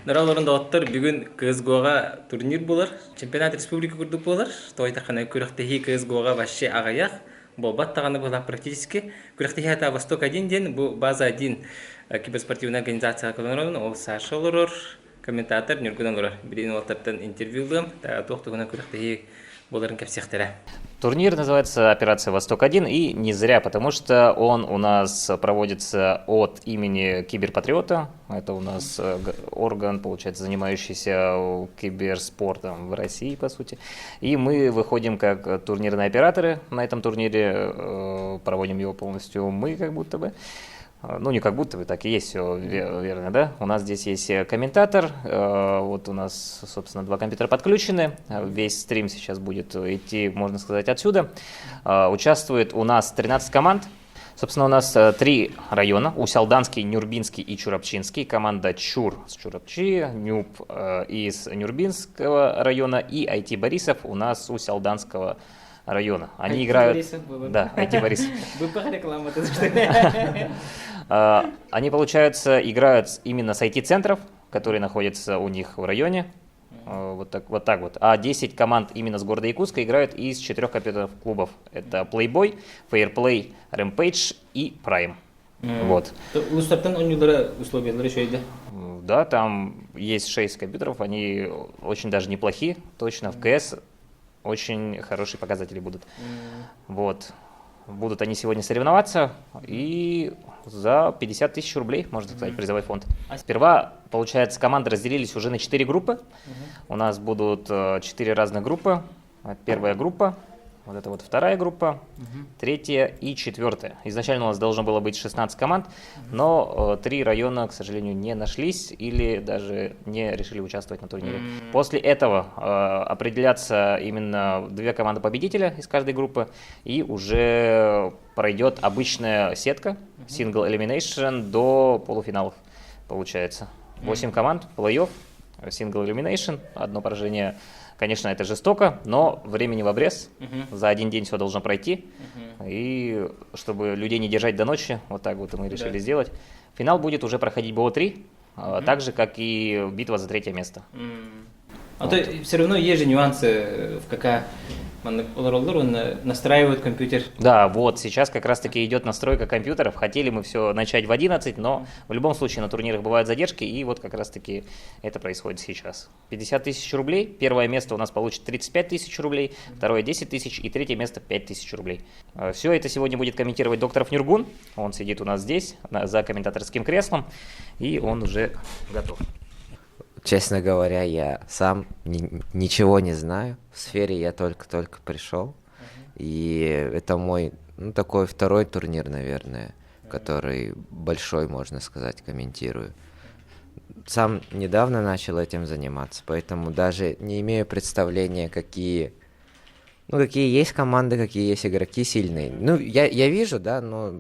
Ныраларында оттар бүгін КСГО-га турнир болар. Чемпионат республика күрдік болар. Тойтақаны күріқтехи КСГО-га башшы ағаяқ. Болбат тағаны была практически. Күріқтехи ата Восток 1 ден, бұл база 1 киберспортивная организация кылынырын, ол Саша олорор, комментатор, нюргудан олор. Бірін олтаптан интервьюлым, тоқтығына күріқтехи боларын кәпсектері. Турнир называется «Операция Восток-1», и не зря, потому что он у нас проводится от имени Киберпатриота. Это у нас орган, получается, занимающийся киберспортом в России, по сути. И мы выходим как турнирные операторы на этом турнире, проводим его полностью мы, как будто бы. Ну, не как будто бы, так и есть, все верно, да? У нас здесь есть комментатор, вот у нас, собственно, 2 компьютера подключены, весь стрим сейчас будет идти, можно сказать, отсюда. Участвует у нас 13 команд, собственно, у нас 3 района, Усялданский, Нюрбинский и Чурапчинский, команда ЧУР с Чурапчи, НЮБ из Нюрбинского района и IT Борисов у нас с Усялданского района. Они играют... Да, IT Борисов. Они, получается, играют именно с IT-центров, которые находятся у них в районе. Вот так вот. А 10 команд именно с города Якутска играют из 4 компьютерных клубов. Это Playboy, Fairplay, Rampage и Prime. Вот. Да, там есть 6 компьютеров, они очень даже неплохие, точно, в КС очень хорошие показатели будут. Вот. Будут они сегодня соревноваться, и за 50 тысяч рублей, можно сказать, призовой фонд. Сперва, получается, команды разделились уже на 4 группы. У нас будут 4 разных группы. Первая группа, вот это вот вторая группа, третья и четвертая. Изначально у нас должно было быть 16 команд, но 3 района, к сожалению, не нашлись или даже не решили участвовать на турнире. После этого определятся именно 2 команды победителя из каждой группы, и уже пройдет обычная сетка, single elimination, до полуфиналов, получается. 8 команд, плей-офф, single elimination, одно поражение. Конечно, это жестоко, но времени в обрез. За один день все должно пройти. И чтобы людей не держать до ночи, вот так вот мы решили сделать. Финал будет уже проходить БО-3, так же, как и битва за 3-е место. А вот. То все равно есть же нюансы, в КК настраивают компьютер. Да, вот сейчас как раз-таки идет настройка компьютеров. Хотели мы все начать в 11, но в любом случае на турнирах бывают задержки, и вот как раз-таки это происходит сейчас. 50 тысяч рублей, первое место у нас получит 35 тысяч рублей, второе 10 тысяч и 3-е место 5 тысяч рублей. Все это сегодня будет комментировать Докторов Нюргун, он сидит у нас здесь, за комментаторским креслом, и он уже готов. Честно говоря, я сам ничего не знаю. В сфере я только-только пришел. И это мой, такой 2-й турнир, наверное, который большой, можно сказать, комментирую. Сам недавно начал этим заниматься, поэтому даже не имею представления, какие есть команды, какие есть игроки сильные. Я вижу, да, но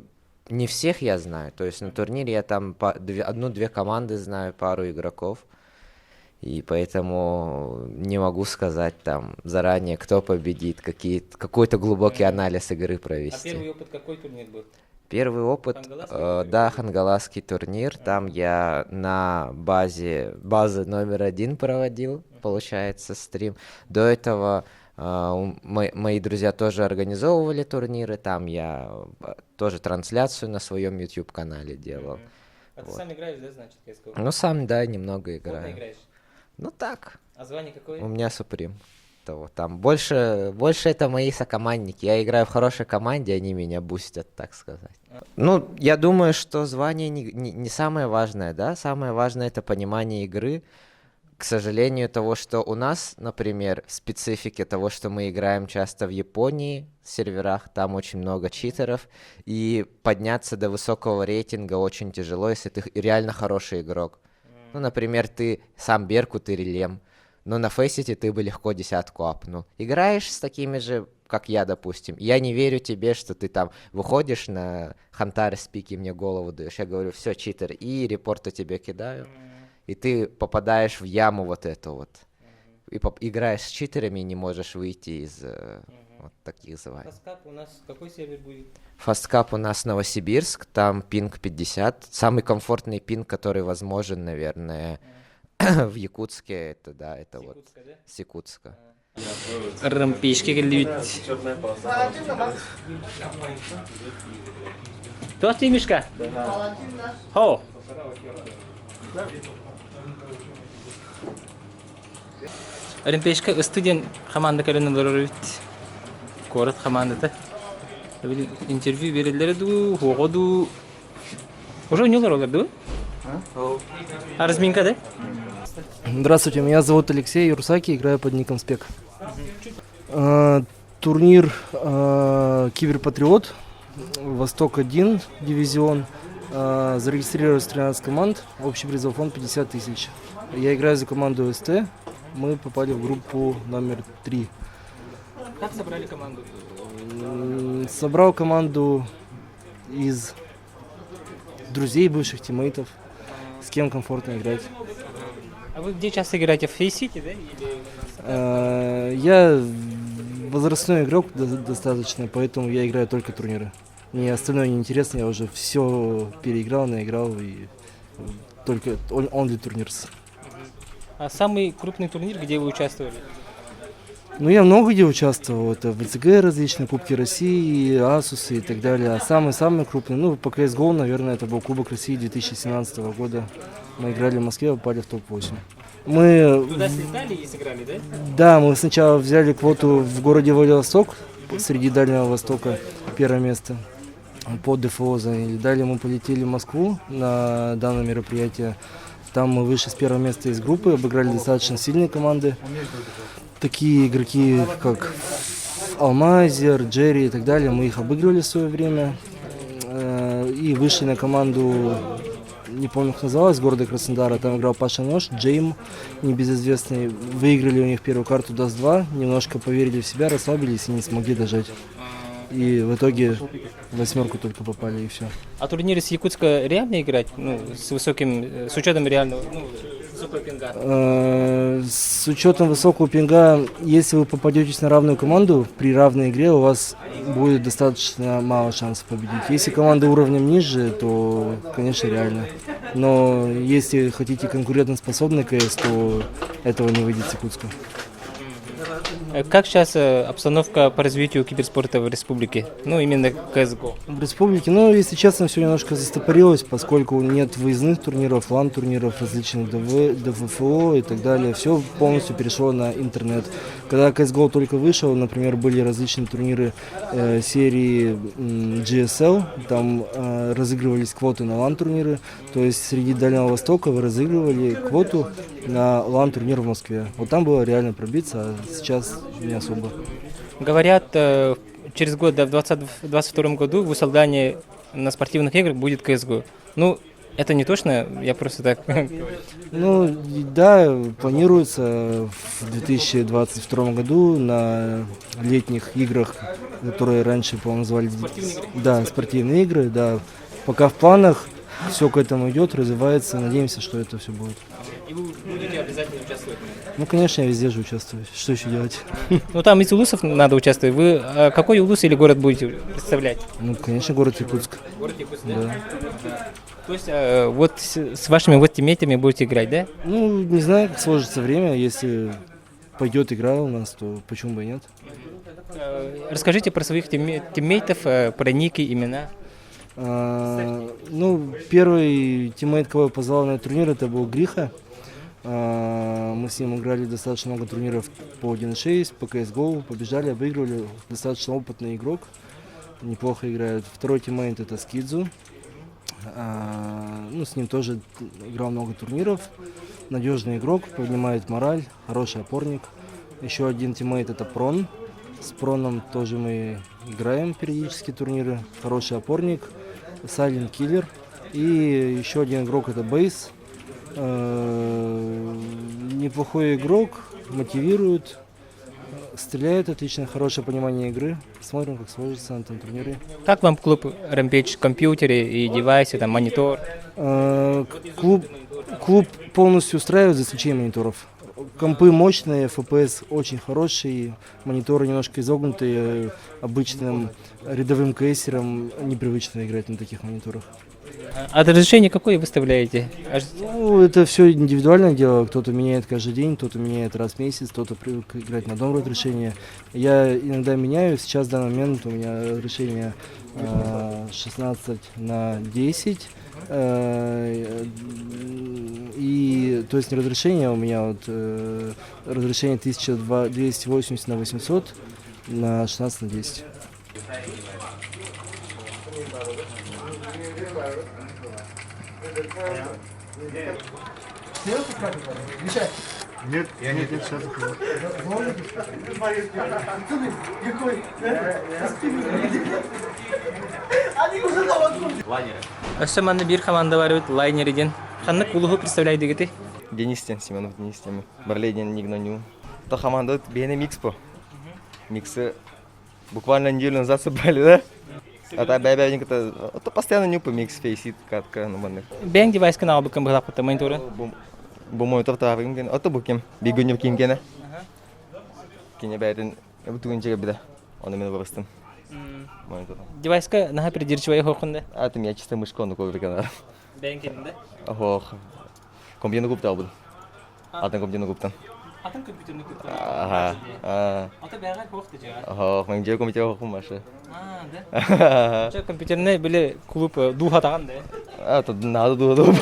не всех я знаю. То есть на турнире я там 1-2 команды знаю, пару игроков. И поэтому не могу сказать там заранее, кто победит, какой-то глубокий анализ игры провести. А первый опыт какой турнир был? Первый опыт, да, Хангаласский турнир. Там я на базы номер 1 проводил, получается, стрим. До этого мои друзья тоже организовывали турниры, там я тоже трансляцию на своем YouTube-канале делал. А ты сам играешь, да, значит, CSGO? Ну, сам, да, немного играю. Плотно играешь? Ну, так. А звание какое? У меня Суприм. Там больше это мои сокомандники. Я играю в хорошей команде, они меня бустят, так сказать. Ну, я думаю, что звание не самое важное, да? Самое важное — это понимание игры. К сожалению, того, что у нас, например, в специфике того, что мы играем часто в Японии, в серверах, там очень много читеров, и подняться до высокого рейтинга очень тяжело, если ты реально хороший игрок. Ну, например, ты сам Беркут или Лем, но на Фейсите ты бы легко 10-ку апнул. Играешь с такими же, как я, допустим. Я не верю тебе, что ты там выходишь на Хантаре с пики, мне голову даешь. Я говорю, все, читер, и репорты тебе кидаю. И ты попадаешь в яму вот эту вот. И играешь с читерами и не можешь выйти из вот таких званий. Фасткап у нас какой сервер будет? Фасткап у нас Новосибирск, там пинг 50. Самый комфортный пинг, который возможен, наверное. в Якутске, это да, это вот с Якутска. Рымпешке келдибит. Тост имишка? Хо. Рымпешке студент команда көрөнөлөр бит. Корот командата. Интервью берилер ду, хогоду. Уже нюлар олар ду? А разминка, да? Здравствуйте, меня зовут Алексей Юрсаки, играю под ником Спек. Турнир Киберпатриот, Восток-1 дивизион. Зарегистрировалось 13 команд, общий призовой фонд 50 тысяч. Я играю за команду СТ, мы попали в группу номер 3. Как собрали команду? Собрал команду из друзей, бывших тиммейтов, с кем комфортно играть. А вы где часто играете? В Фейсити, да? Я возрастной игрок достаточно, поэтому я играю только турниры. Мне остальное не интересно, я уже все переиграл, наиграл и только only турнирс. А самый крупный турнир, где вы участвовали? Ну, я много где участвовал, это ВЦГ различные, Кубки России, Асусы и так далее. А самый крупный, ну, по CSGO, наверное, это был Кубок России 2017 года. Мы играли в Москве, попали в топ-8. Мы... Туда слетали и сыграли, да? Да, мы сначала взяли квоту в городе Владивосток, среди Дальнего Востока, первое место по ДФО заняли. Далее мы полетели в Москву на данное мероприятие. Там мы вышли с первого места из группы, обыграли достаточно сильные команды. Такие игроки, как Алмазер, Джерри и так далее, мы их обыгрывали в свое время. И вышли на команду, не помню, как называлась, города Краснодара. Там играл Паша Нож, Джейм, небезызвестный. Выиграли у них первую карту Даст-2, немножко поверили в себя, расслабились и не смогли дожать. И в итоге в 8 только попали, и все. А турниры с Якутска реально играть? Ну, с учетом реального, высокого пинга? С учетом высокого пинга, если вы попадетесь на равную команду, при равной игре у вас будет достаточно мало шансов победить. Если команда уровнем ниже, то, конечно, реально. Но если хотите конкурентоспособный КС, то этого не выйдет с Якутска. Как сейчас обстановка по развитию киберспорта в республике? Ну, именно CSGO. В республике, ну, если честно, все немножко застопорилось, поскольку нет выездных турниров, лан-турниров, различных ДВФО и так далее. Все полностью перешло на интернет. Когда CSGO только вышел, например, были различные турниры серии GSL, там разыгрывались квоты на лан-турниры. То есть среди Дальнего Востока вы разыгрывали квоту на лан-турнир в Москве. Вот там было реально пробиться, а сейчас не особо. Говорят, через год, да, в 2022 году в Усалдане на спортивных играх будет CSGO. Ну, это не точно, я просто так... Ну, да, планируется в 2022 году на летних играх, которые раньше, по-моему, называли... Спортивные игры? Да, спортивные игры, да. Пока в планах, все к этому идет, развивается, надеемся, что это все будет. И вы будете обязательно участвовать? Ну, конечно, я везде же участвую. Что еще делать? Ну, там из улусов надо участвовать. Вы какой улус или город будете представлять? Ну, конечно, город Якутск. Город Якутск, Да. То есть вот с вашими вот тиммейтами будете играть, да? Ну, не знаю, как сложится время. Если пойдет игра у нас, то почему бы и нет? Расскажите про своих тиммейтов, про ники, имена. Ну, первый тиммейт, кого я позвал на турнир, это был Гриха. Мы с ним играли достаточно много турниров по 1.6, по CSGO, побежали, обыгрывали. Достаточно опытный игрок, неплохо играет. Второй тиммейт это Скидзу. Ну, с ним тоже играл много турниров. Надежный игрок, поднимает мораль, хороший опорник. Еще один тиммейт это Прон. С Проном тоже мы играем периодически турниры. Хороший опорник, Silent Killer. И еще один игрок это Бейс. Неплохой игрок, мотивирует, стреляет отлично, хорошее понимание игры. Смотрим, как сложится на этом турнире. Как вам клуб Rampage, компьютеры и девайсы, там, монитор? Клуб полностью устраивает, за исключением мониторов. Компы мощные, FPS очень хороший, мониторы немножко изогнутые, обычным рядовым кейсерам непривычно играть на таких мониторах. А разрешение какое выставляете? Ну, это все индивидуальное дело. Кто-то меняет каждый день, кто-то меняет раз в месяц, кто-то привык играть на одном разрешении. Я иногда меняю. Сейчас в данный момент у меня разрешение 16/10. И, то есть не разрешение, у меня вот разрешение 1280/800 на 16/10. Нет, сейчас. Өссөманны бир команда бар бит, лайнериден. Ханнык улуху представляйды гети. Денистен, Семенов Денистен. Барлейден Нигноню. То команда бене микс по. Миксы буквально неделю назад собрали, да? А та бәбәнең это постоянно не по микс фейсит катка на манны. Бәң девайс канал букам быгап ката монитора. Бу монитор тавым ген, ото букем. Бигөнне ким гене. Кине бәрен бутун җиге биде. Аны мен барыстым. Монитор. Девайска наһа придирчивая хокунда. Атым я чисто мышконы ковырган. Бәң килдинде. Ох. Компьютер куптал бу. Атын компьютер куптан. Атын компьютерны күп. Ага. Ата бәгә хокты җага. Ох, мен җе компьютер хокум башы. Да. Ча компьютерны биле клуб духа таган да. Ата надо ду.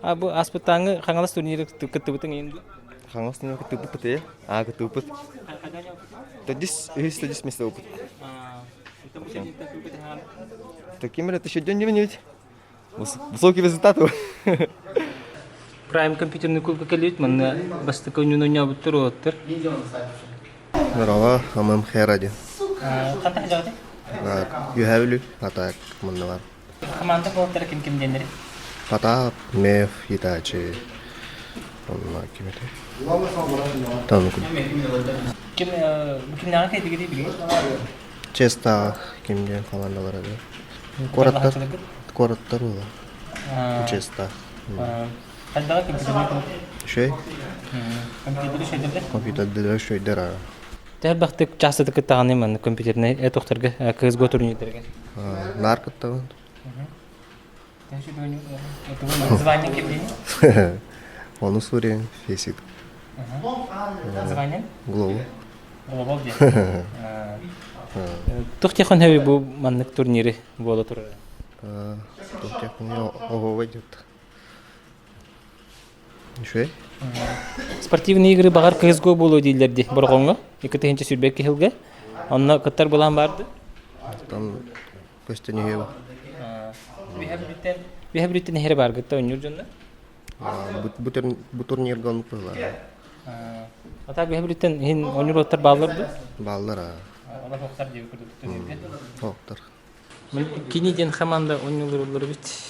А бу аспытаңы хаңалас турниры кытты бутын инде. Хангостын кетип бите. Кетип бит. Тодис место опыт. Таким это еще день не ведь. Высокий результат. Прайм компьютерны клубка келет, мен басты көңүнө буттыр оттыр. Merhaba, amım Heradi. Ката хажаты? Yühevlü Patak bunlar. Команда болуптар ким дендери? Patak, Mef, Hitachi. Onlar kim edi? Tanık. Кимнага кайды геди билет? Chesta kimden falan da var abi. Koratlar ola. Chesta. Кайдага компьютерны клуб. Şey, Компьютеры шедерде? kompüterdeler şeyler ara. Тәр бахты часыды кыттаган мен компьютерны тохтарга CS:GO турнирдерге. Narkıtta var. Тәши дөнү. Звание кемдени? Onu Suriye, Fesit, Звание? Globo. Глобал де. Тохтяхан хеби бу маннык турнири боло турар. Тут я понял, ого, войдет. Şey, Спортивный игры багар CS:GO боло дейлерди боргонго. 2-нче сүрбекке хилге. Анна кыттар булан барды. там көстөнү yok. We have written here бар гытта өнүр жонда. Bu turnirga onu kızlar. Ата we have written хин өнүр оттар балларды. Ballar ha. Алар токтар деп көрдүк турнирге. Oktar. Мен киниден команда өнүрлөр болор бит.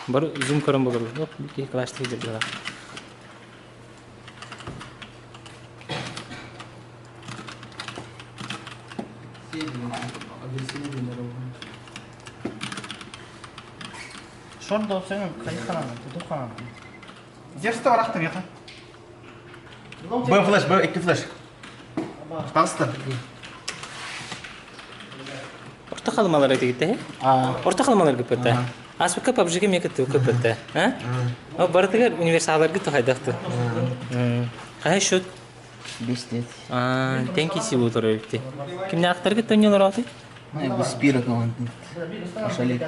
Бар зум көрөн болор. Жок, бит класс тийдер жана. Шорт доосың кайханан, тутуканан. Держите варахты веха. Б флеш, Б 2 флеш. Пожалуйста. Орта калмалар айтыгытты. Орта калмалар көпөттө. Аспекка PUBG-ге мекетти көпөттө. А бардыгар универсалдарга тохайдакты. Кай шут? 5 лет. Тенки силу турабытты. Кимне актарга төнөлөр аты? Спира команды. Шалик.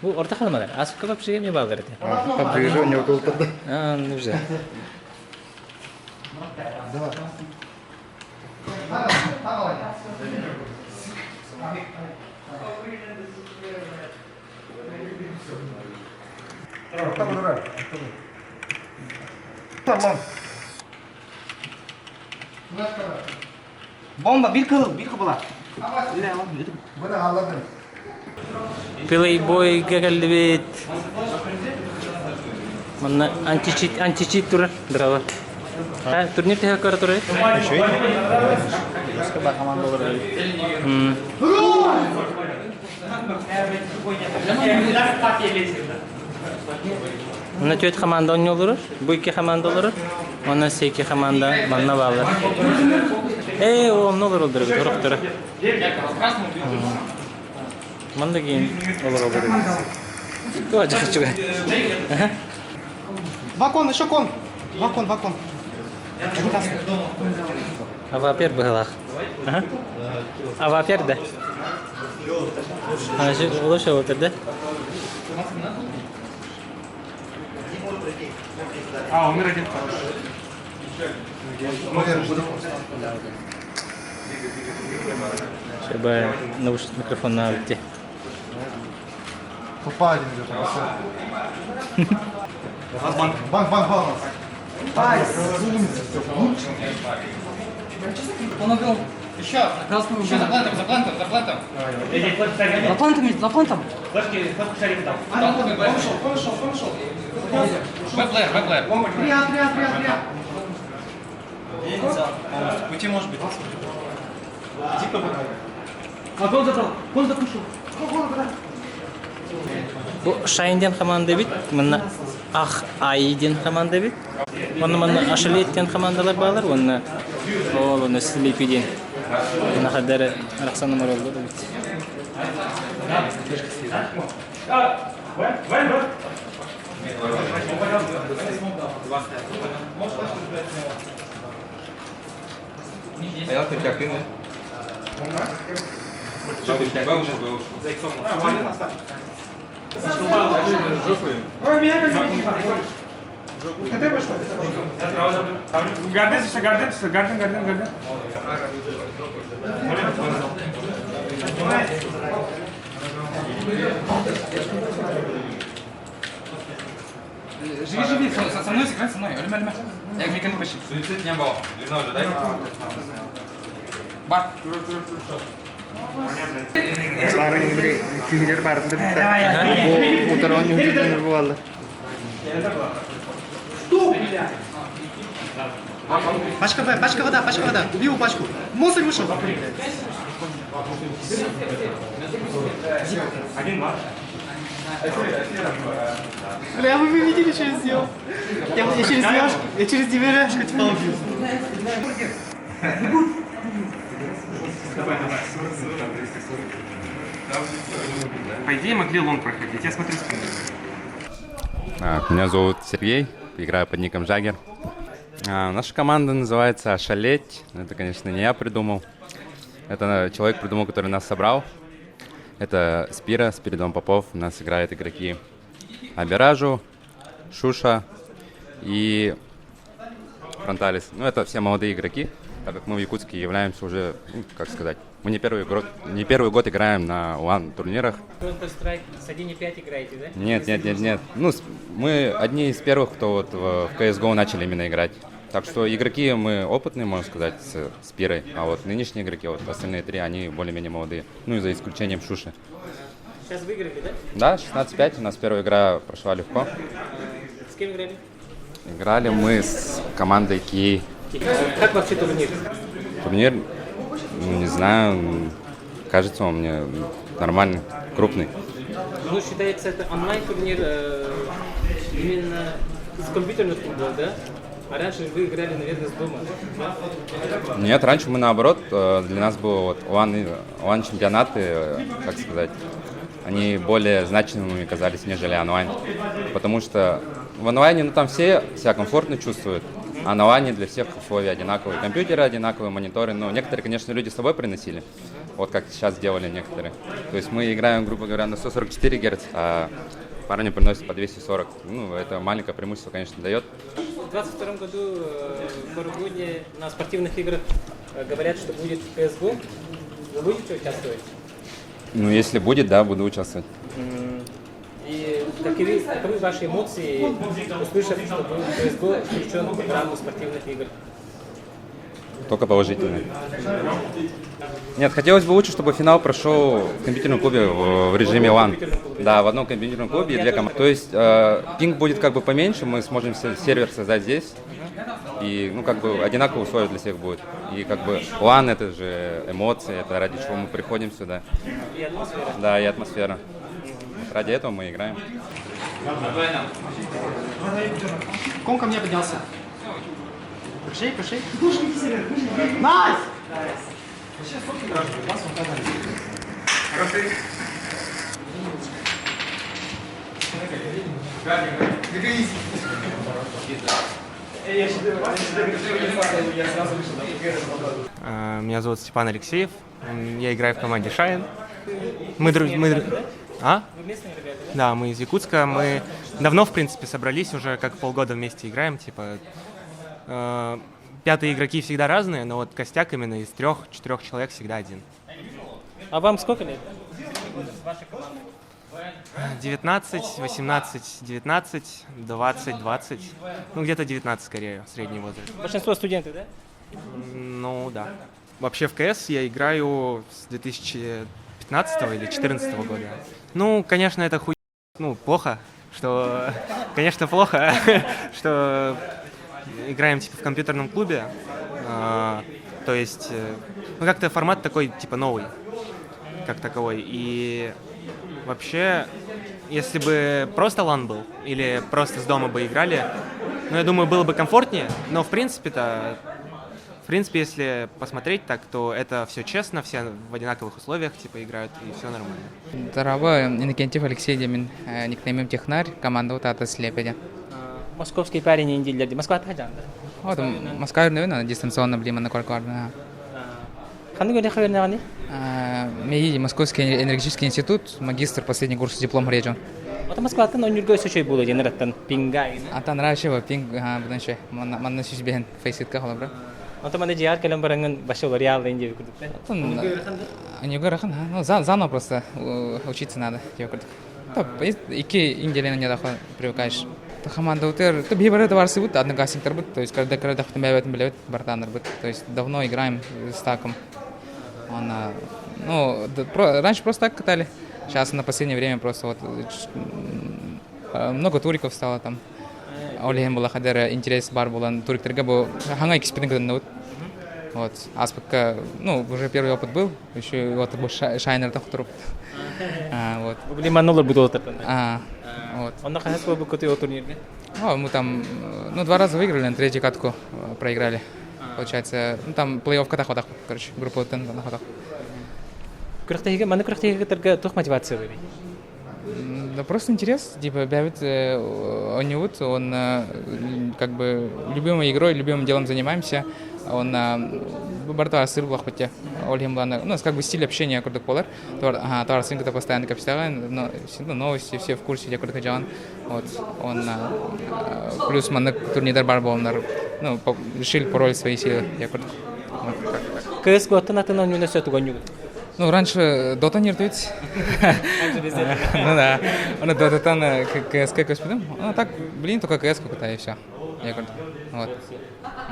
Бу орта калмалар. Аспекка PUBG-ге ме балдырды? Побежу, не около. Ну же. Бомба, bir kıbıla. Playboy-га келди бит. Мына античит тура, драва. Турнир теге кара тура. Başka bir komanda olur öyle. Мына 4 команда ойнолор, бу 2 команда олор. Мына 8 команда манна балдар. Оннолор олдур бит, ороктора. Манда кейін оларға береміз. Туа жақшыға. Вакон, еще кон. Вакон. Авапер бұғылақ. Авапер да. Ашы олаша отыр да. Умер один. Чтобы наушник микрофон на ауте. Попа один идет. Банк. Он убил. Еще за плантом. За плантом. Помешал. Веб-плеер. Прият. Пути может быть. Гол запушил. Bu Şahin'den komanda bit, mına Ay'den komanda bit. Onu Aşalet'ten komandalar bağlar, onu Sleepy'den. Ne kadar raksan numara oldu da bit. Гарден. Живи, со мной сыграй, со мной. Өлім. Я меканный почти. Суицид не было. Вино уже, дай. Бар. Пачка вода. Убил пачку. Монстр вышел. Бля, вы видели, что я сделал? Я через дверяшку типа убил. По идее могли лонг проходить. Я смотрю спину. Меня зовут Сергей, играю под ником Жагер. Наша команда называется «Шалеть». Это, конечно, не я придумал. Это человек придумал, который нас собрал. Это Спиридон Попов. У нас играют игроки Абиражу, Шуша и Фронталис. Ну, это все молодые игроки, так как мы в Якутске являемся уже, как сказать, мы не первый год играем на УАН турнирах. Counter-Strike с 1.5 играете, да? Нет. Ну, мы одни из первых, кто вот в CSGO начали именно играть. Так что игроки мы опытные, можно сказать, с Пирой, а вот нынешние игроки, вот остальные три, они более-менее молодые. Ну и за исключением Шуши. Сейчас выиграли, да? Да, 16-5, у нас первая игра прошла легко. С кем играли? Играли мы с командой Ки. Как вообще турнир? Турнир, не знаю, кажется он мне нормальный, крупный. Ну, считается, это онлайн-турнир именно с компьютерных футбол, да? А раньше вы играли, наверное, с дома, да? Нет, раньше мы наоборот, для нас был вот онлайн чемпионаты, как сказать, они более значимыми казались, нежели онлайн. Потому что в онлайне, там все себя комфортно чувствуют, а на онлайне для всех условия одинаковые. Компьютеры одинаковые, мониторы, но некоторые, конечно, люди с собой приносили, вот как сейчас делали некоторые. То есть мы играем, грубо говоря, на 144 Гц, а парни приносят по 240. Ну, это маленькое преимущество, конечно, дает. В 2022 году в Баргуне на спортивных играх говорят, что будет CSGO. Вы будете участвовать? Ну, если будет, да, буду участвовать. И каковы ваши эмоции, услышав, что CSGO включен в программу спортивных игр? Только положительные. Нет, хотелось бы лучше, чтобы финал прошел в компьютерном клубе в режиме LAN. Да, в одном компьютерном клубе и две команды. То есть пинг будет как бы поменьше, мы сможем сервер создать здесь. И, ну, как бы одинаковые условия для всех будет. И как бы LAN — это же эмоции, это ради чего мы приходим сюда. И атмосфера. Да, и атмосфера. Вот ради этого мы играем. Ком ко мне поднялся. Пошей. Найс! Меня зовут Степан Алексеев. Я играю в команде Шайн. Мы А? Да, мы из Якутска. Мы давно, в принципе, собрались, уже как полгода вместе играем. Типа, пятые игроки всегда разные, но вот костяк именно из 3-4 человек всегда один. А вам сколько лет? 19, 18, 19, 20, 20. Ну, где-то 19 скорее, средний возраст. Большинство студентов, да? Ну, да. Вообще в КС я играю с 2015 или 2014 года. Ну, конечно, это плохо, что... Конечно, плохо, что играем, типа, в компьютерном клубе. То есть, ну, как-то формат такой, типа, новый, как таковой. И вообще, если бы просто лан был, или просто с дома бы играли, ну, я думаю, было бы комфортнее, но, в принципе, если посмотреть так, то это все честно, все в одинаковых условиях, типа, играют, и все нормально. Здорово, Иннокентьев Алексей Демин, никнеймем Технарь, команда вот от Слепеди. Московский парень инделерди. Москва тахаджанда. Вот, Москва, наверное, дистанционно блима на Кваркварна. Ханды годы хавернагани? Мей Московский энергетический институт, магистр, последний курс, диплом речен. Вот Москва-тан он юргой сочой было, генераттан пингай. Атан раньше пинг, будущее, манна сюзбен фейситка холобра. Вот мана джиар калем баранган башол реал инди Не горахан, ну заново просто учиться надо, девушка. Так, iki инделена не даха привыкаешь. Команда утер, то бибер это варсы вот одноклассник будет, то есть когда хотим бывает блядь братан будет, то есть давно играем с таком. Раньше просто так катали, сейчас на последнее время просто вот много туриков стало там. Олег была хадера интерес бар был, турик тригабо хангай экспедиция. Вот, аспект, ну, уже первый опыт был, еще вот шайнер так труп. Вот. Были манулар будут это. Вот. Он нахас был какой-то турнир, да? Мы там, 2 раза выиграли, на 3-ю катку проиграли. Получается, там плей-офф катах, короче, группа тен на катах. Крахтеге, мана крахтеге терга тух мотивация были. Да просто интерес, типа, бявит, он как бы любимой игрой, любимым делом занимаемся. Он бартуар сыр блахпате, Олегом Лана, ну, как бы стиль общения курдук полар, товар синка постоянно капитален, но новости все в курсе, где курдук джан, вот, он плюс манна турнир барболнар, ну, решил поролить свои силы, я курдук. КС готтан атын университет гоню. Ну, раньше Дота не ртуть. Ну да, он Дота там КС как успел, ну так, только КС какой-то и все, я курдук, вот.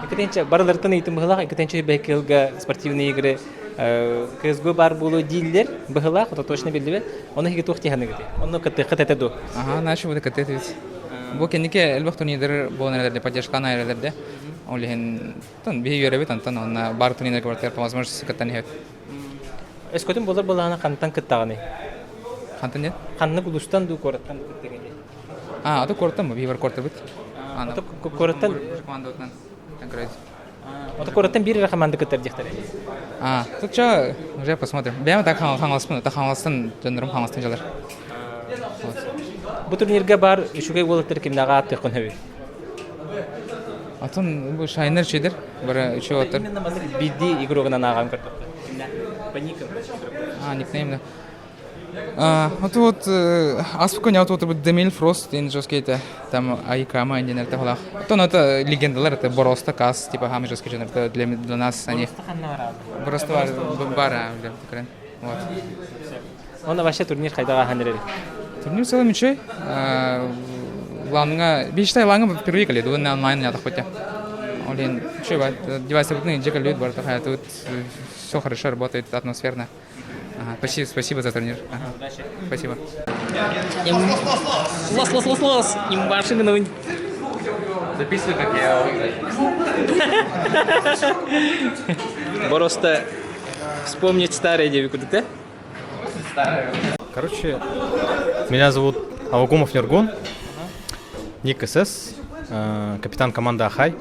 Екатенче барлартан итим быгылак, екатенче бекелга спортивные игры КСГ бар булу диллер быгылак, это точно билдебе. Оны хиге тухти ханы гыты. Оны катета ду. Ага, начал будет катета ведь. Бу кеннике элбах турнирдер болнерлерде поддержка найрлерде. Олен тан бихевиор бит антан на бар турнирге бартер по возможности катан хет. Эскотим болар болана кантан каттаганы. Кантан нет? Ханны кулустан ду кораттан каттаганы. Это кортам, бихевиор корта бит. Это кораттан команда отнан. Вот коротко бери команды катер дихтаре. Тут что, уже посмотрим. Бяма так хангаласпын, так хангаластан жанрым хангаластан жалар. Бу турнирге бар, ишугай болоттер кимнага аттыкын хеби. Атон бу шайнер чедер, бара үчө отыр. Именно мазыр бидди игрогынан агам кырдык. Паником. Никнейм да. Вот аспекон я вот Демиль Фрост in жескейте там Айкама инженер тахла. То это легендалар, это Бороста Кас, типа хами жескей инженер, это для нас они. Бороста бара, да, вот. Он вообще турнир хайдага ханрели. Турнир целый мечой. Ланга, бичтай ланга впервые кали, до онлайн я так хотя. Олен, что, девайсы вот не джекали, барта хая, тут все хорошо работает, атмосферно. Спасибо за турнир. Спасибо. Лос. Им машины на Записывай, как я. Просто вспомнить старые девику, да? Короче, меня зовут Авакумов Нергун, ник СС, капитан команды Ахай.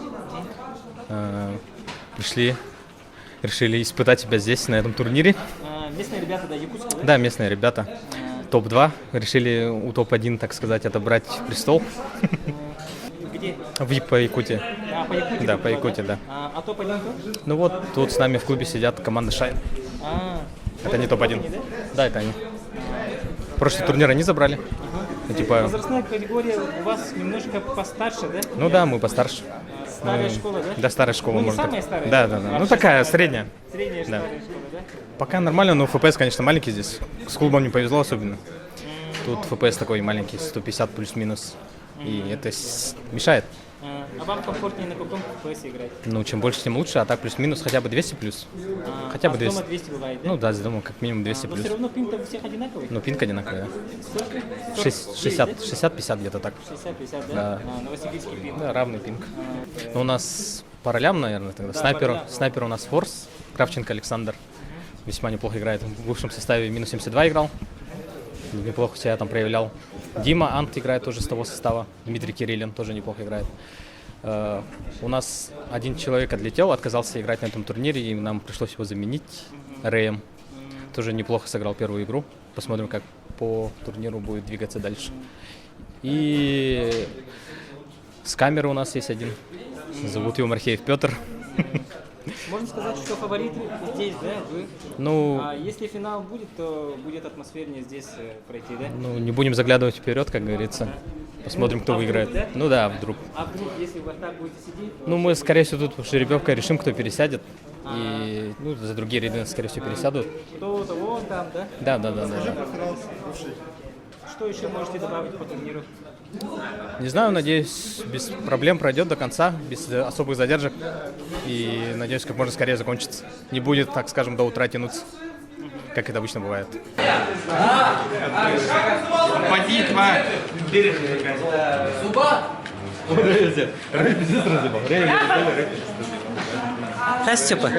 Решили испытать себя здесь, на этом турнире. Местные ребята, да, якутские? Да, местные ребята. топ-2. Решили у топ-1, так сказать, отобрать престол. Где? По Якутии. По Якутии? Да, по Якутии, да. А топ-1 кто? Ну вот, тут с нами в клубе сидят команда Шайн. Это не топ-1. Да, это они. Прошлый турнир они забрали. Ну, типа... Возрастная категория у вас немножко постарше, да? Ну да, мы постарше. Старая школа, да? Да, старая школа, Ну, не можно самая так. старая? Да. Ну такая, средняя. Средняя Да. старая школа, да? Пока нормально, но ФПС, конечно, маленький здесь. С клубом не повезло особенно. Тут ФПС такой маленький, 150 плюс-минус. И это мешает. А вам комфортнее на каком FPS играть? Ну, чем больше, тем лучше, а так плюс-минус хотя бы 200 плюс. Хотя бы 200. Дома 200 бывает, да? Ну да, с дома как минимум 200 Но плюс. все равно пинг-то у всех одинаковый? Ну, пинг одинаковый, да. Сколько? 60-50 где-то так. 60-50, да? Да. Новосибирский пинг. Да, равный пинг. Но у нас по ролям, наверное, тогда. Снайпер у нас Форс, Кравченко Александр. Весьма неплохо играет. В бывшем составе минус 72 играл. Неплохо себя там проявлял. Дима Ант играет тоже с того состава. Дмитрий Кириллин тоже неплохо играет. У нас один человек отлетел, отказался играть на этом турнире, и нам пришлось его заменить. Рэем. Тоже неплохо сыграл первую игру. Посмотрим, как по турниру будет двигаться дальше. И с камеры у нас есть один. Зовут его Мархеев Петр. Можно сказать, что фавориты здесь, да, вы? Ну, А если финал будет, то будет атмосфернее здесь пройти, да? ну, не будем заглядывать вперед, как говорится. Посмотрим, кто выиграет. Да? Ну да, вдруг. А вдруг, если вы так будете сидеть? Ну, мы, скорее всего, тут жеребьевкой решим, кто пересядет. И, ну, за другие ряды, скорее всего, пересядут. Кто-то вон там, да? Да. Что еще можете добавить по турниру? Не знаю, надеюсь, без проблем пройдет до конца, без особых задержек. И, надеюсь, как можно скорее закончится. Не будет, так скажем, до утра тянуться, как это обычно бывает. Степа.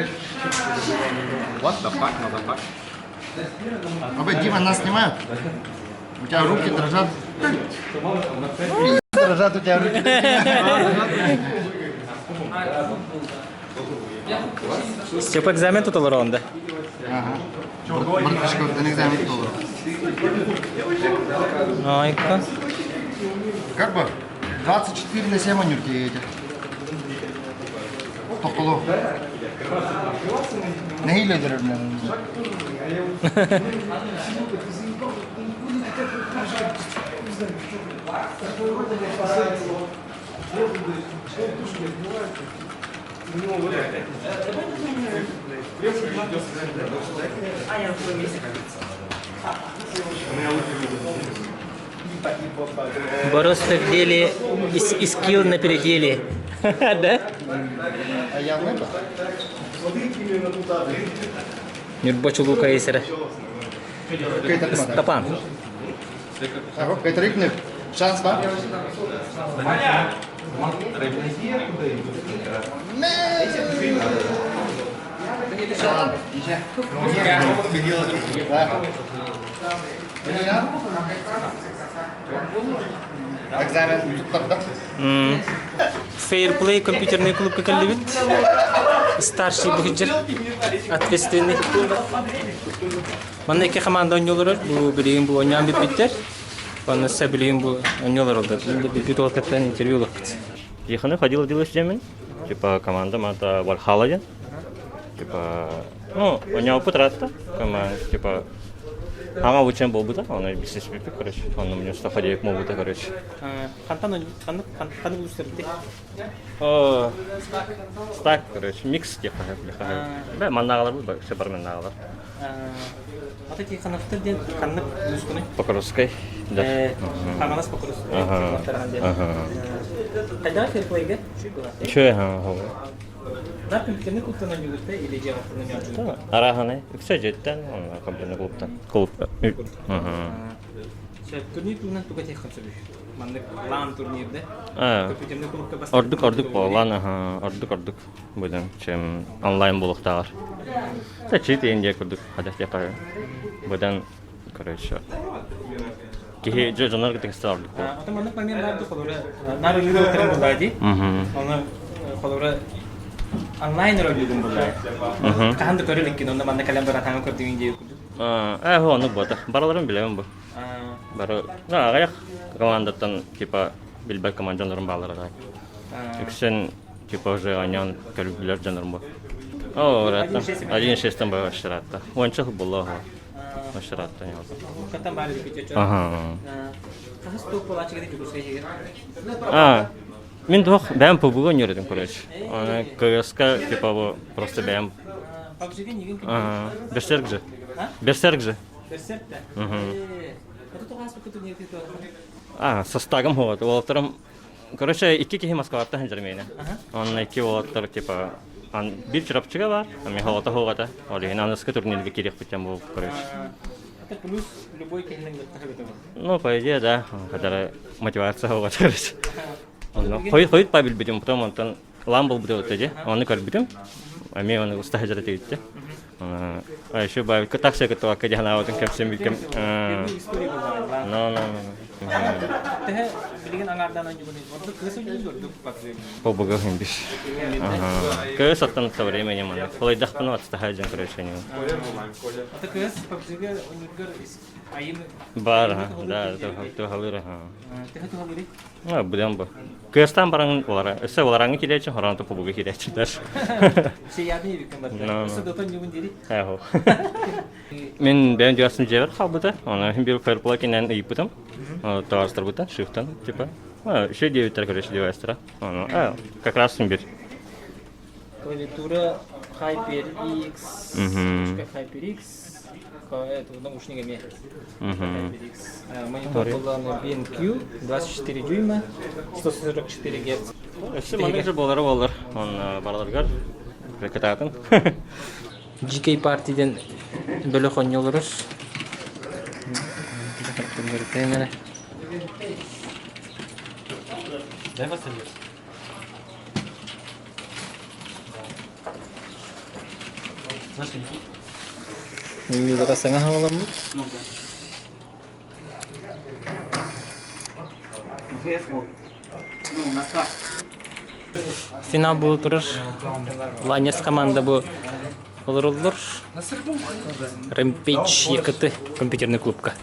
Дима, нас снимают? У тебя руки дрожат. Дрожат у тебя руки. Степа экзамен тут алырон, да? Братишка, он экзамен был. Ой-ка. Как бы 24/7 анюрки эти. Токоло. Не лидер, блин. Бороться в деле и скилл на переделе. Да? А я в это? Нюрбочу лука есера. Стапан. Какой-то рыкнет. Шанс, да? Экзамен тут да? Fairplay компьютерный клуб как любит. Старший бухгалтер, ответственный. Мана эки команда ойнолор, бу билигин бу ойнан биттер. Мана се билигин бу ойнолор олду. Бит ол каттан интервью лыкт. Еханы ходил делать земель. Типа команда мата Вальхалла. Типа, ну, у него опыт ратта, типа, ага, учен был бы так, он бизнес пипи, короче, он у меня стафадеек мог бы так, короче. Хантан улустырды. О, стак, короче, микс типа, да, маннагалар был, все барменнагалар. Вот эти ханафтырден ханнык улускуны. Покровской, да. Хаманас покровской. Ага. Когда фейрплейга? Че, ага. Да, компьютерный клуб на нюрте или делать на нюрте? Араханы, все жеттен, он компьютерный клубтан. Клуб. Ага. Турнир турнан туга тех хансабиш. Мандык лан турнир, да? Компьютерный клуб кабас. Ордук по лан, ага, ордук. Будем, чем онлайн булыктагар. Да, чит Индия курдук, хадас япа. Будем, короче. Кихи жонар гитекстер ордук. Ата мандык момент нарду холора. Нару лидо терен булади. Она холора онлайн ролидин булай. Каханды көрөлүк кино, манда калем баратаңа көрдүң дей. Хону бота. Бараларым билем бу. бары, ағаяқ командаттан, типа, билбәк команданларын бағларға. Үксен, типа, уже анян көлүгүлөр жанырым бар. О, раттан, 1-6-тан бай баштыратта. Ончы футболла баштыратта. Каттан бары репетиция. Ага. Кахас топ полачыга деп жүрсөй егер. Мен тоқ бәм пубуга ойнадым, короче. Аны КСК, типа, просто бәм. PUBG-ге неген Берсерк же. Берсерк же. Берсерк та. Это тоғас букыту не тето. Со стагом вот. Олтарым, короче, 2 кихи Москваттан жүрмейді. Оны 2 олтар, типа, bir çırapçıga var. Ama havata havata. Олеген анысқы турнирге керек бітем болып, короче. Это плюс любой кеннен гыттахы. Ну, по идее, да. Когда мотивация havata, короче. Қойыт па білбедім, потом онтан ламбыл бұды өтеді. Оны көрбедім. А мен оны ұста хажары тегітті. А еще бай, так все готово, когда она вот кем бикем. Теге билген аңардан ойнаган. Орда кысы ойнаган көрдүк PUBG. Побуга химбиш. Кыс аттан то времени мана. Полайдах пану атта хаджан, короче, не. Это кыс PUBG-ге ойнаган айым. Бар, да, то халыра. Теге то халыра. Будем ба. Кыстан баран олара. Эсе олараңы килечи, хоранты побуга килечи даш. Сияды бикем бар. Кысы дотон югун дери. Ага. Мен бен диасым жевер халбыта. Аны бир фэрплакинен ыйпытым. Товарстар бутан, шифтан, типа. Еще 9 короче, девайстера. Как раз бир. Клавиатура HyperX. HyperX. Это наушниками. HyperX. Монитор BenQ 24 дюйма, 144 Гц. Все менеджер болары болар. Он барларгар прекрататын. GK партиден бөлөк ойнолорус. Дай посадить. Зашли. Милдера саңа хаңалам бу. Финал болуп турар. Ланес команда бу олор. Rampage ЕКТ компьютерный клубка.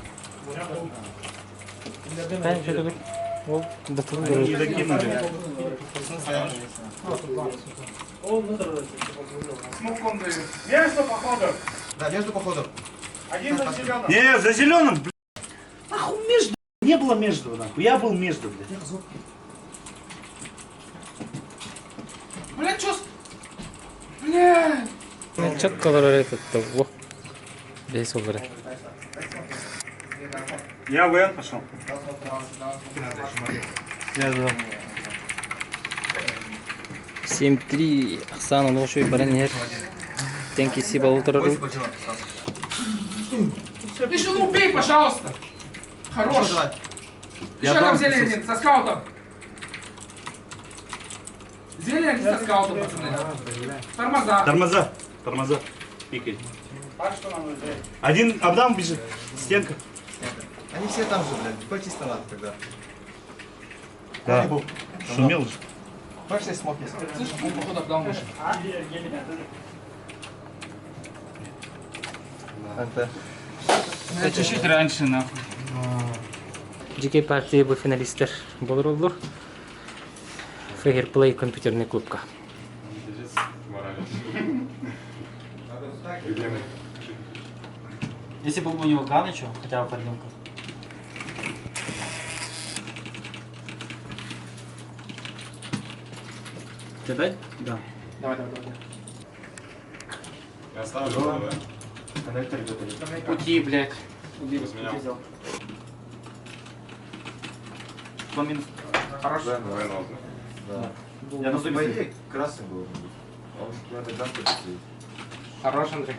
Между походом. Да, между походом. Один за зеленым. Не, за зеленым. Нахуй между. Не было между, нахуй. Я был между, блядь. Блядь, чё? Блядь. Четко этот того. Здесь убрать. Я ВН пошел. Я за. 7-3 Оксана Лошой Баранер. Тенки Сиба Ултрару. Ты что, ну убей, пожалуйста. Хорош. Еще там зелень со скаутом. Зелень со скаутом, пацаны. Тормоза. Тормоза. Тормоза. Пикай. Один Абдам бежит. Стенка. Они все там же, блядь. Сколько чисто надо тогда? Да. Шумел же. Точно смог есть. Слышь, он походу Абдам вышел. Это чуть-чуть раньше, нахуй. GK партии был финалистер Болроллур. Fairplay компьютерный клубка. Если был бы у него Ганычу, хотя бы поднимка. Тебе дать? Да. Давай. Я оставлю. Пути, блядь. Пути взял. Минус. Хорошо. Да. Я на зубе. По идее, красный был. Он на этот дан стоит. Хорош, Андрей.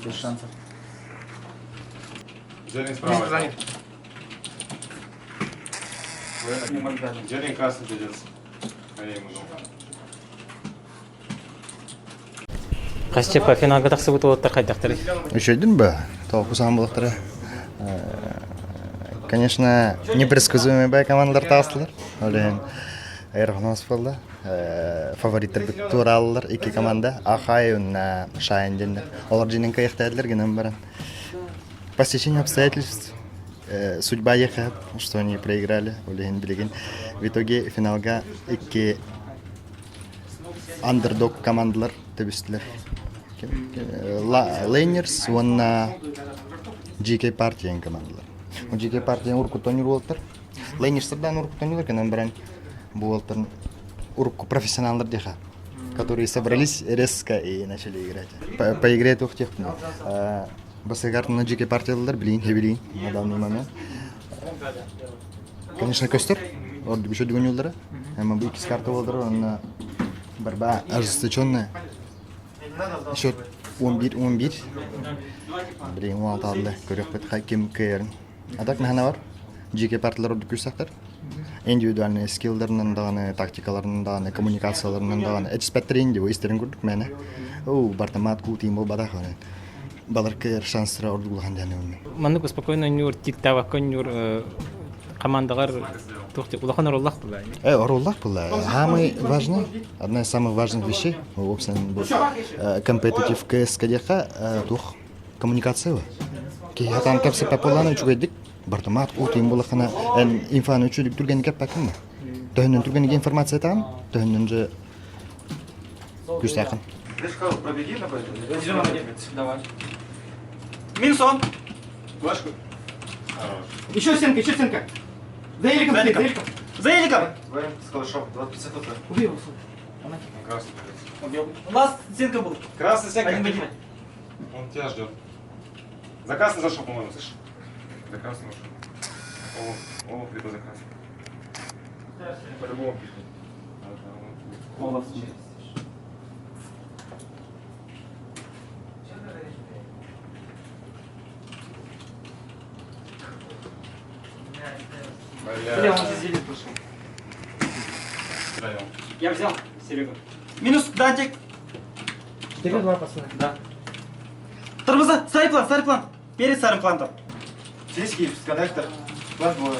Без шансов. Зелень справа. Занят. Зелень красный придется. А я ему дал. Кастепа финалга таксы бут олоттар кайдактыр. Üçüydün бе? Толку сам булактыры. Конечно, непредсказуемый бай командалар тастылар. Олен Эрхнос болды. Фавориттер бит тураллар, iki команда. Ахай уна Шайын дендер. Олар жинен каяктадылар генем баран. По стечению обстоятельств судьба ехала, что они проиграли, Олеген Билеген. В итоге финалга iki андердог командалар төбістілер. Лейнерс, онна GK партиян командалар. GK партиян уркутонер болтыр. Лейнерстердан уркутонер, кенен бірін болтыр урку профессионалдар деха, которые собрались резко и начали играть. По игре тух тех. Басыгар на GK партиялар билин, хевилин на данный момент. Конечно, Костер, орды бишо дигон юлдары. Эма bu ikisi kartı oldu, onun barba ожесточенная. Счет 11-11. Блин, 16 aldı. Көрөк бет хаким кайрын. А так нахана бар? GK партиялар орды күрсәктер. Индивидуальный скиллдернен даганы, тактикаларнын даганы, коммуникацияларнын даганы. Эксперттер инде бу истерин күрдүк мене. О, бартамат кутим бол бадах. Балар кайр шанстра орды булган дәне үмме. Мандык спокойно нюр тик-тава конюр командалар тухти улахан ороллах була. Ороллах була. Самое важное, одна из самых важных вещей, в общем, компетитив КС кадеха тух коммуникация. Ки хатан капсы популярны чугайдык. Бартамат утим булахана инфаны чудик турген кеп пакынна. Төннен турген информация там, төннен же күстакын. Пробеги на давай. Минус он. Флешку. Еще стенка, еще стенка. За Эликом, за Эликом. За Эликом. С калашом, 25 ФП. Убей его, красный. Убил. У нас стенка был. Красный стенка. Он тебя ждет. За красный зашел, по-моему, слышишь? За красный зашел. О, либо за красный. По-любому пишет. Полностью. Бля, он здесь зелит пошел. Я взял, Серега. Минус, Дантик. 4-2, пацаны. Да. Тормоза, старый план. Перед старым планом. Сиськи, коннектор. План двое.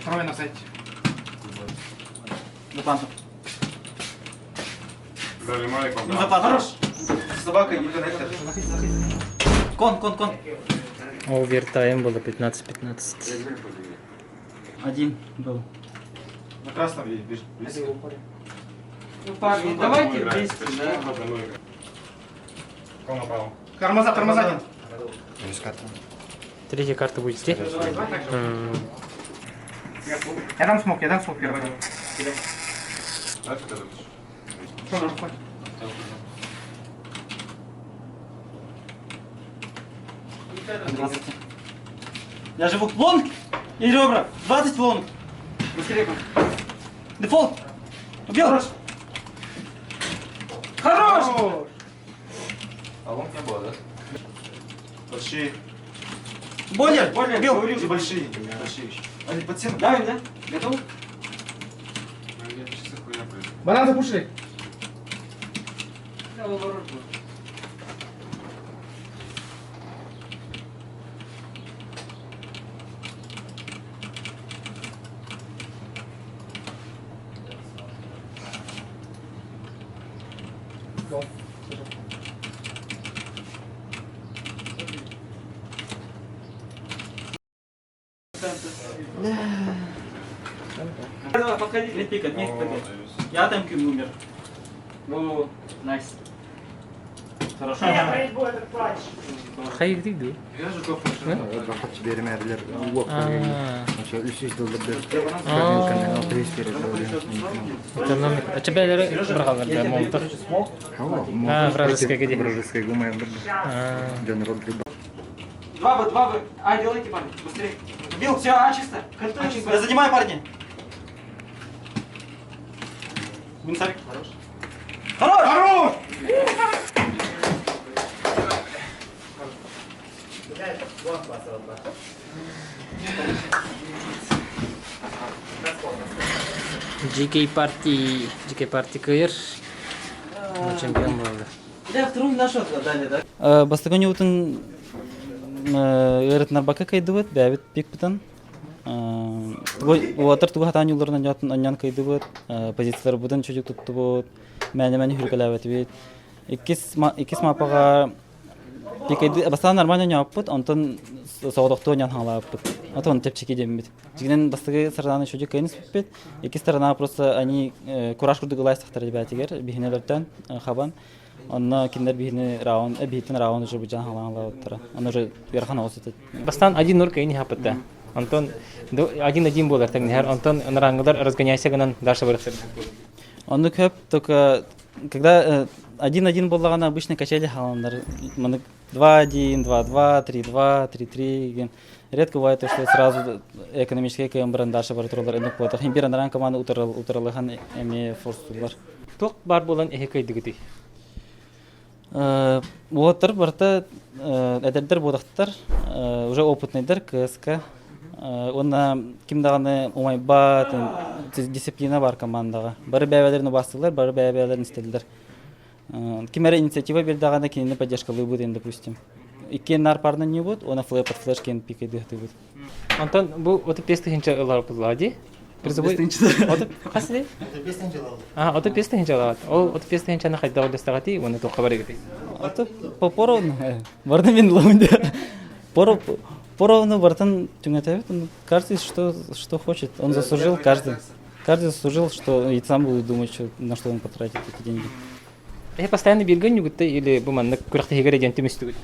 Трое на сайте. За плантом. Дали маленького. За план. Хорош. С собакой и коннектор. Кон. Овертайм было 15-15. Один был. На красном есть. Ну, парни, давайте вместе, да? Кого направо? Тормоза один. Третья карта будет здесь. Я дам смог первый. Я живу лонг и ребра. 20 лонг. Быстрее. Дефолт. Убил. Хорош. А лонг не было, да? Большие. Бойлер. Убил. И большие. Они под стену. Давим, да? Готов? Банан запушили. Давай, подходи, летикать, вместе подходи. Я там кем умер. Ну, найс. Хорошо. Hayır değil. Я же кофе. Бахат бермәделәр. Экономика. Чебелері бір қалғанда молтық. Вражеская где? Вражеская гумая. Два вы. А, делайте, парни, быстрее. Бил, все, чисто. Я занимаю, парни. Минцарик. Хорош! GK Party кайыр. Чемпион болды. Я второй нашел задание, да? Бастагони утын эрет нарбака кайдыбыт, бәбит пик бутан. Уатыр туга хатан юлларынан ятын аньян кайдыбыт, позициялар бутан чөжөк туттубут, мәне хүркеләбет бит. Икис мапага Пикайды бастан нормально не опыт, он тон соодохто не анхала опыт. Вот он тепчики дембит. Жигнен бастыгы сторона чуди кайнс пипет. Эки сторона просто они кураж курды гылайстахтар дебатигер бихнелерден хабан. Онна киндер бихне раун, бихтен раун уже буджан халанла оттара. Он уже верхан осетет. Бастан один нур кайни хапытта. Антон один болар тагнер. Антон нарангдар разгоняйся ганан дальше вырахсыр. Он көп только когда 1-1 боллагана обычно качели халандар. 2-1, 2-2, 3-2, 3-3. Редко бывает, что сразу экономический кембран дальше выртролар эндек болот. Химбиран наран команда утыралыхан эме форстулар. Ток бар болан эхекай дигити. Болоттар барта эдердер бодактар уже опытныйдар КСК. Онна кимдаганы умайбат дисциплина бар командага. Бары бәбәләрне бастылар, бары бәбәләрне истелдер. Кимәре инициатива бердаганы кине поддержкалый будет, допустим. Иккен нар парны не будет, она под флешкен пикайды будет. Антон, бу оты пестихинче ылар буллади. Призовой. Оты касли? Оты пестихинче ылар. Ол оты пестихинче на хайда олдастагати, оны то хабар эгити. Оты попоровно. Барды мен лаунда. Поровну бартан тюнятавит, каждый что хочет. Он заслужил, каждый заслужил, что и сам будет думать, на что он потратит эти деньги. Постоянно бирген югутты или бу маннык күрәхтәгә дигән тиместүгүт.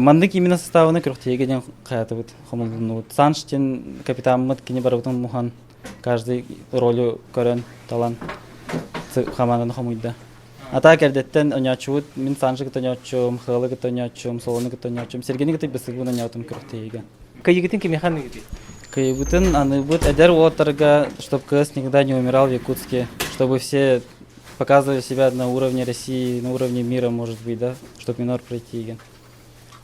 Мандык именно составына күрәхтәгә дигән хаятыбыт. Хомылны Санштин капитанмыт кине барыбытын мухан. Каждый роль көрән талант. Команданың хомыйда. Ата кәрдәттән оňачуут, мин Саншыгы тоňачум, Хылыгы тоňачум, Солоныгы тоňачум, Сергейниги тип бисыгы оňатым күрәхтәгә. Кайгытын ки механик ди. Кайгытын аны бут әдәр оттарга, чтобы КС никогда не умирал в Якутске, чтобы все показывали себя на уровне России, на уровне мира, может быть, да, чтобы минор пройти.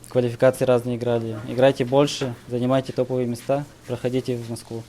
Квалификации разные играли. Играйте больше, занимайте топовые места, проходите в Москву.